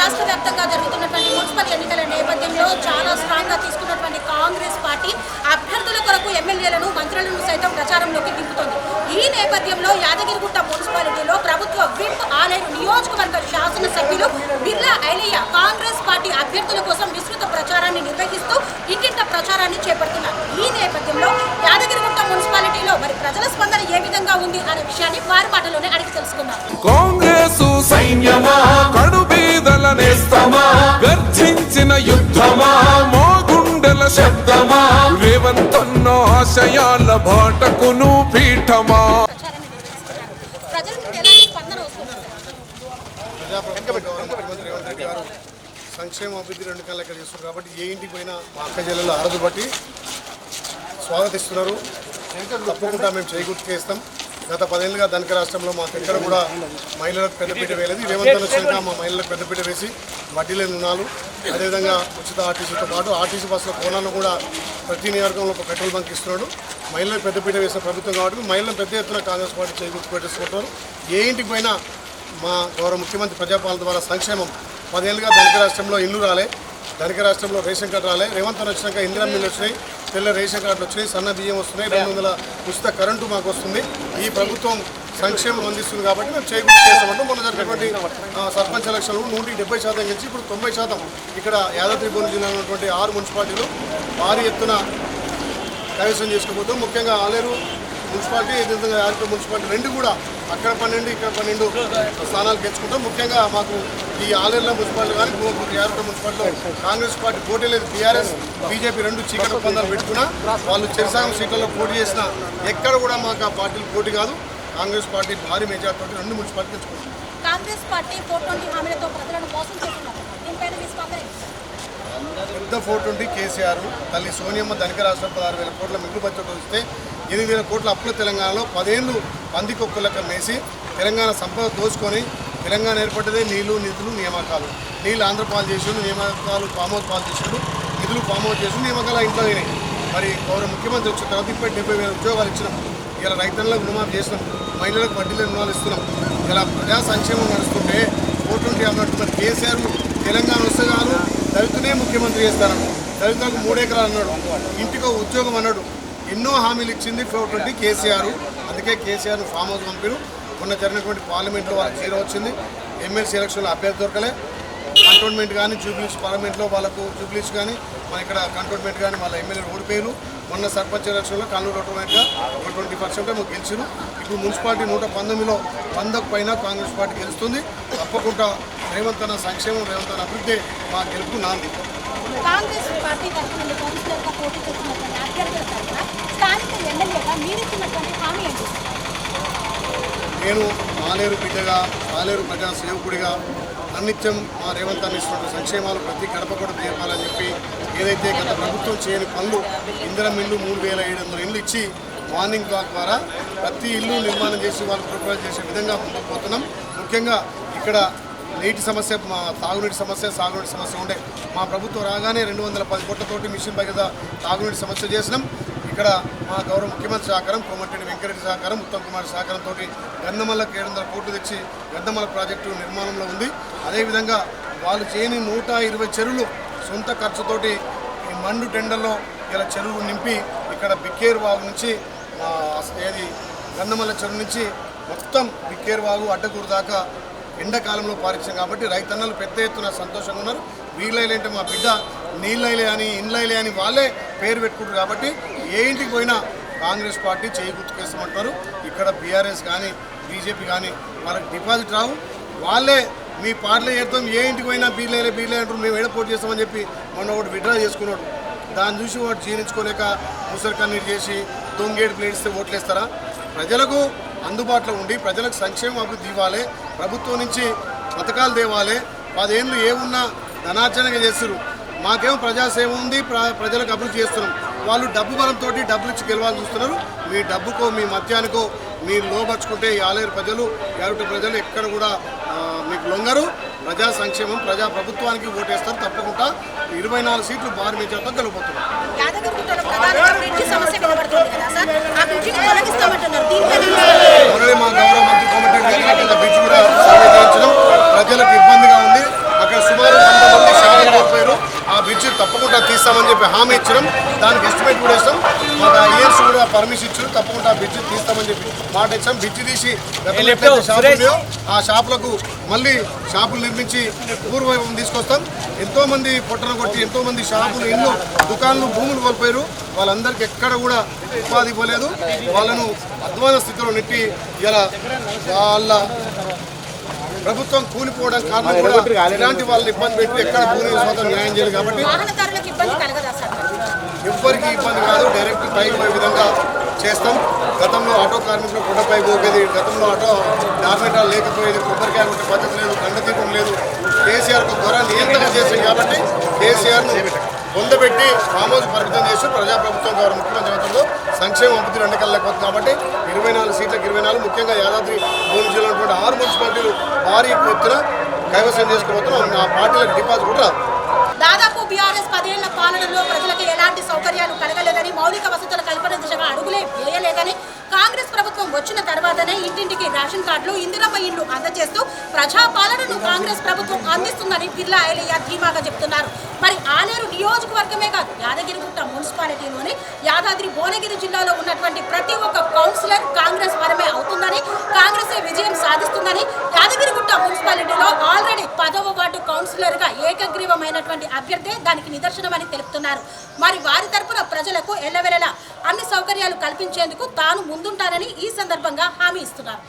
రాష్ట్ర వ్యాప్తంగా జరుగుతున్నటువంటి మున్సిపల్ ఎన్నికల నేపథ్యంలో చాలా స్ట్రాంగ్గా తీసుకున్నటువంటి కాంగ్రెస్ పార్టీ అభ్యర్థుల కొరకు ఎమ్మెల్యేలను మంత్రులను సైతం ప్రచారంలోకి దింపుతోంది. ఈ నేపథ్యంలో యాదగిరిగుట్ట మున్సిపాలిటీలో ప్రభుత్వ విప్ ఆలేరు నియోజకవర్గ శాసనసభ్యులు బిర్లా ఐలయ్య కాంగ్రెస్ పార్టీ అభ్యర్థుల కోసం విస్తృత ప్రచారాన్ని నిర్వహిస్తూ ఇంటింట ప్రచారాన్ని చేపడుతున్నారు. ఈ నేపథ్యంలో యాదగిరిగుట్ట మున్సిపాలిటీలో మరి ప్రజల స్పందన ఏ విధంగా ఉంది అనే విషయాన్ని వారి మాటలోనే అడిగి తెలుసుకుందాం. కాంగ్రెస్ సైన్యమా కడుబీదల నేస్తమా గర్జించిన యుద్ధమా మోగుండెల శబ్దమా రేవంతన్న ఆశయాల బాటకును పీఠమా. సంక్షేమ అభివృద్ధి రెండు కళ్ళ ఇక్కడ చేస్తున్నారు కాబట్టి ఏ ఇంటికి పోయినా మా అక్క జిల్లాలో అరదు బట్టి స్వాగతిస్తున్నారు. తప్పకుండా మేము చేకూర్చేస్తాం. గత 10 ఏళ్ళుగా ధనిక రాష్ట్రంలో మాకు ఎక్కడ కూడా మహిళలకు పెద్దపీట వేయలేదు. రేవంత్ వచ్చినాక మా మహిళలకు పెద్దపీట వేసి వడ్డీ లేని రుణాలు, అదేవిధంగా ఉచిత ఆర్టీసీతో పాటు ఆర్టీసీ బస్సుల కోణాల్లో కూడా ప్రతి నియోజకవర్గంలో ఒక పెట్రోల్ బంక్ ఇస్తున్నాడు. మహిళలకు పెద్దపీట వేసిన ప్రభుత్వం కాబట్టి మహిళలను పెద్ద ఎత్తున కాంగ్రెస్ పార్టీ చేకూర్చి పెట్టేసుకుంటారు. ఏ ఇంటికి పోయినా మా గౌరవ ముఖ్యమంత్రి ప్రజాపాలన ద్వారా సంక్షేమం 10 ఏళ్ళుగా ధనిక రాష్ట్రంలో ఇల్లు రాలే, ధనిక రాష్ట్రంలో రేషన్ కార్డు రాలే. రేవంత్ వచ్చినాక ఇందిరా మిల్లు వచ్చినాయి, తెల్ల రేషన్ కార్డులు వచ్చినాయి, సన్న బియ్యం వస్తున్నాయి, 200 ఉచిత కరెంటు మాకు వస్తుంది. ఈ ప్రభుత్వం సంక్షేమం అందిస్తుంది కాబట్టి మేము చేకూర్చేస్తామంటూ మొన్న జరిగినటువంటి సర్పంచ్ ఎలక్షన్లు 170% గెలిచి ఇప్పుడు 90% ఇక్కడ యాదాద్రి భువనగిరి జిల్లాలో ఉన్నటువంటి 6 మున్సిపాలిటీలు భారీ ఎత్తున కైవసం చేసుకోబోతాం. ముఖ్యంగా ఆలేరు మున్సిపాలిటీ, అదేవిధంగా యాదగిరి మున్సిపాలిటీ రెండు కూడా అక్కడ 12 ఇక్కడ 12 స్థానాలు గెలుచుకుంటాం. ముఖ్యంగా మాకు ఈ ఆలేరుల మున్సిపాలిటీ కానీ యాదగిరి మున్సిపాలిటీలో కాంగ్రెస్ పార్టీ పోటీ లేదు. టీఆర్ఎస్ బీజేపీ రెండు చీకటి ఒప్పందాలు పెట్టుకున్నా వాళ్ళు చెరసాగం సీట్లలో పోటీ చేసినా ఎక్కడ కూడా మాకు ఆ పార్టీలు పోటీ కాదు. కాంగ్రెస్ పార్టీ భారీ మెజార్టీ 2 మున్సిపాలిటీ గెలుచుకుంటాం. కాంగ్రెస్ పార్టీ 420 హామీలతో ప్రజలను మోసం చేస్తున్నారు. దీనిపైన మీ స్పందన? పెద్ద 420 కేసీఆర్, తల్లి సోనియమ్మ ధనిక రాష్ట్రం 16,000 కోట్ల మిగులు బడ్జెట్ వస్తే 8,000 కోట్ల అప్పుల తెలంగాణలో 10 ఏళ్ళు పందికొక్కులక మేసి తెలంగాణ సంపద దోచుకొని తెలంగాణ ఏర్పడ్డదే నీళ్లు, నిధులు, నియామకాలు. నీళ్ళు ఆంధ్రపాలు చేసిండు, నియామకాలు పామౌత్ పాలు చేసిండు, నిధులు పామౌత్ చేసిండు, నియామకాలు ఇంట్లో అయినాయి. మరి గౌరవ ముఖ్యమంత్రి వచ్చిన తర్వాత ఇప్పటి 70,000 ఉద్యోగాలు ఇచ్చినాం. ఇలా రైతులకు రుణమాఫీ చేసినాం, మహిళలకు వడ్డీల రుణాలు ఇస్తున్నాం. ఇలా ప్రజా సంక్షేమం నడుస్తుంటే 420 అన్నట్టు మరి కేసీఆర్ తెలంగాణ వస్తే కాదు దళితునే ముఖ్యమంత్రి చేస్తారన్నాడు, దళితులకు 3 ఎకరాలు అన్నాడు, ఇంటికో ఉద్యోగం అన్నాడు. ఎన్నో హామీలు ఇచ్చింది 420 కేసీఆర్. అందుకే కేసీఆర్ను ఫామ్ హౌస్ పంపిరు. మొన్న జరిగినటువంటి పార్లమెంట్లో వాళ్ళకి 0 వచ్చింది. ఎమ్మెల్సీ ఎలక్షన్లో అభ్యర్థి దొరకలే. కంటోన్మెంట్ కానీ జూబ్లీస్ పార్లమెంట్లో వాళ్ళకు జూబ్లీస్ కానీ మన ఇక్కడ కంటోన్మెంట్ కానీ వాళ్ళ ఎమ్మెల్యేలు ఓడిపోయారు. మొన్న సర్పంచ్ ఎలక్షన్లో కల్లూరు ఆటోమేటిక్గా ఒక 20% మాకు గెలిచారు. ఇప్పుడు మున్సిపాలిటీ 119లో 100కు పైన కాంగ్రెస్ పార్టీ గెలుస్తుంది. తప్పకుండా రేవంత్ అన్న సంక్షేమం, రేవంత్ అన్న అభివృద్ధి మా గెలుపు నాంది. కాంగ్రెస్ పార్టీ తరఫున కౌన్సిలర్గా పోటీ చేస్తున్నటువంటి అభ్యర్థుల తరఫున స్థానిక ఎమ్మెల్యేగా మీరిచ్చినటువంటి హామీ ఏంటి? నేను ఆలేరు బిడ్డగా, ఆలేరు ప్రజా సేవకుడిగా అన్నిత్యం మా రేవంత్ అన్న ఇస్తున్న సంక్షేమాలు ప్రతి గడప కూడా తీర్పాలని చెప్పి ఏదైతే గత ప్రభుత్వం చేయని పనులు ఇందిరా మిల్లు 3,700 ఇళ్ళు ఇచ్చి మార్నింగ్ క్లాక్ ద్వారా ప్రతి ఇల్లు నిర్మాణం చేసి వాళ్ళు ప్రిపేర్ చేసే విధంగా ముందుకు పోతున్నాం. ముఖ్యంగా ఇక్కడ నీటి సమస్య, మా తాగునీటి సమస్య, సాగునీటి సమస్య ఉండే మా ప్రభుత్వం రాగానే 210 కోట్లతోటి మిషన్ భగీరథ తాగునీటి సమస్య చేసినాం. ఇక్కడ మా గౌరవ ముఖ్యమంత్రి సహకారం, కోమటిరెడ్డి వెంకరెడ్డి సహకారం, ఉత్తమ్ కుమార్ సహకారంతో గంధమల్లకి 700 కోట్లు తెచ్చి గంధమల్ల ప్రాజెక్టు నిర్మాణంలో ఉంది. అదేవిధంగా వాళ్ళు చేయని 120 చెరువులు సొంత ఖర్చుతోటి ఈ మండు టెండర్లో ఇలా చెరువులు నింపి ఇక్కడ బిక్కేరు వాగు నుంచి ఏది గంధమల్ల చెరువు నుంచి మొత్తం బిక్కేరు వాగు అడ్డకూరు దాకా ఎండాకాలంలో పారించాం కాబట్టి రైతన్నలు పెద్ద ఎత్తున సంతోషంగా ఉన్నారు. వీళ్ళైలేంటే మా బిడ్డ నీళ్ళైలే అని ఇండ్లైలే అని వాళ్ళే పేరు పెట్టుకుంటారు. కాబట్టి ఏ ఇంటికి పోయినా కాంగ్రెస్ పార్టీ చేయి గుర్తుకేస్తామంటారు. ఇక్కడ బీఆర్ఎస్ కానీ బీజేపీ కానీ వాళ్ళకి డిపాజిట్ రావు. వాళ్ళే మీ పార్టీలో చేస్తాం, ఏ ఇంటికి పోయినా బీర్లే అంటారు, మేము పోటీ చేస్తామని చెప్పి మొన్న ఒకటి విడ్రా చేసుకున్నాడు. దాన్ని చూసి వాడు జీర్ణించుకోలేక ముసలి కన్నీరు చేసి దొంగేడు ప్లేడిస్తే ఓట్లేస్తారా? ప్రజలకు అందుబాటులో ఉండి ప్రజలకు సంక్షేమ అభివృద్ధి ఇవ్వాలి, ప్రభుత్వం నుంచి పథకాలు తేవాలి. 10 ఏళ్ళు ఏమున్నా ధనార్జనగా చేస్తారు. మాకేమో ప్రజాసేవ ఉంది, ప్రజలకు అభివృద్ధి చేస్తున్నాం. వాళ్ళు డబ్బు బలంతో డబ్బులు ఇచ్చి గెలవాలని చూస్తున్నారు. మీ డబ్బుకో మీ మద్యానికో మీరు లోపరుచుకుంటే ఈ ఆలేరు ప్రజలు, యారుట ప్రజలు ఎక్కడ కూడా మీకు లొంగరు. ప్రజా సంక్షేమం, ప్రజా ప్రభుత్వానికి ఓటేస్తారు. తప్పకుండా 24 సీట్లు భారీ మెజార్టీతో గెలవబోతున్నారు. మా గౌరవ మంత్రి కోమటిరెడ్డి బ్రిడ్జ్ కూడా సర్వే చేయించడం ప్రజలకు ఇబ్బందిగా ఉంది. అక్కడ సుమారు పర్మిషన్ ఇచ్చారు, తప్పకుండా ఆ బ్రిడ్జ్ తీస్తామని చెప్పి మాట ఇచ్చాం. బ్రిడ్జ్ తీసి షాపులు ఆ షాపులకు మళ్ళీ షాపులు నిర్మించి పూర్వవైభవం తీసుకొస్తాం. ఎంతోమంది పొట్టన కొట్టి ఎంతోమంది షాపులు ఎన్నో దుకాణాలు భూములు కోల్పోయారు. వాళ్ళందరికీ ఎక్కడ కూడా ఉపాధి ఇవ్వలేదు. వాళ్ళను అధ్వాన స్థితిలో నెట్టి ఇలా వాళ్ళ ప్రభుత్వం కూలిపోవడం కారణం కూడా ఇలాంటి వాళ్ళని ఇబ్బంది పెట్టి ఎక్కడ భూమి స్వాతం న్యాయం చేయలేదు. కాబట్టి వాహనదారులకు ఇబ్బంది కలగదా సార్? ఎవ్వరికి ఇబ్బంది కాదు, డైరెక్ట్ పైకి పోయే విధంగా చేస్తాం. గతంలో ఆటో కార్మికులు కొండపై పోగేది, గతంలో ఆటో డార్మెటాలు లేకపోయేది, కొబ్బరికాయ కొట్టే పద్ధతి లేదు, కండతీపం లేదు. కేసీఆర్కు త్వర నియంత్రణ చేసింది కాబట్టి కేసీఆర్ను పొందబెట్టి ఫామ్ పరిమితం చేసి ప్రజాప్రభుత్వం ద్వారా ముఖ్యమంత్రి సంక్షేమ అభివృద్ధి రెండుకల్లేకపోతుంది. కాబట్టి 24 సీట్లకు 24, ముఖ్యంగా యాదాద్రి భువనగిరి జిల్లా ఉన్నటువంటి 6 మున్సిపాలిటీలు భారీ ఎత్తున కైవసం చేసుకోబోతున్నాం. ఆ పార్టీలకు డిపాజిట్ కూడా రాదు. దాదాపు బీఆర్ఎస్ 10 ఏళ్ల పాలనలో ప్రజలకు ఎలాంటి సౌకర్యాలు కలగలేదని, మౌలిక వసతుల కల్పన దిశగా అడుగులే వేయలేదని, కాంగ్రెస్ ప్రభుత్వం వచ్చిన తర్వాతనే ఇంటింటికి రేషన్ కార్డులు, ఇందిరమ్మ ఇండ్లు అందజేస్తూ ప్రజాపాలనను కాంగ్రెస్ ప్రభుత్వం అందిస్తుందని బిర్లా ఐలయ్య ధీమాగా చెబుతున్నారు. మరి ఆలేరు నియోజకవర్గమే కాదు, యాదగిరిగుట్ట మున్సిపాలిటీలోని యాదాద్రి భువనగిరి జిల్లాలో ఉన్నటువంటి ప్రతి ఒక్క కౌన్సిలర్ కాంగ్రెస్ వరమే అవుతుందని, కాంగ్రెసే విజయం సాధిస్తుందని, యాదగిరిగుట్ట మున్సిపాలిటీలో ఆల్రెడీ 10వ వార్డు కౌన్సిలర్గా ఏకగ్రీవమైనటువంటి అభ్యర్థే దానికి నిదర్శనమని తెలుపుతున్నారు. మరి వారి తరపున ప్రజలకు ఎల్లవెల్లలా అన్ని సౌకర్యాలు కల్పించేందుకు తాను ముందుంటానని ఈ సందర్భంగా హామీ ఇస్తున్నారు.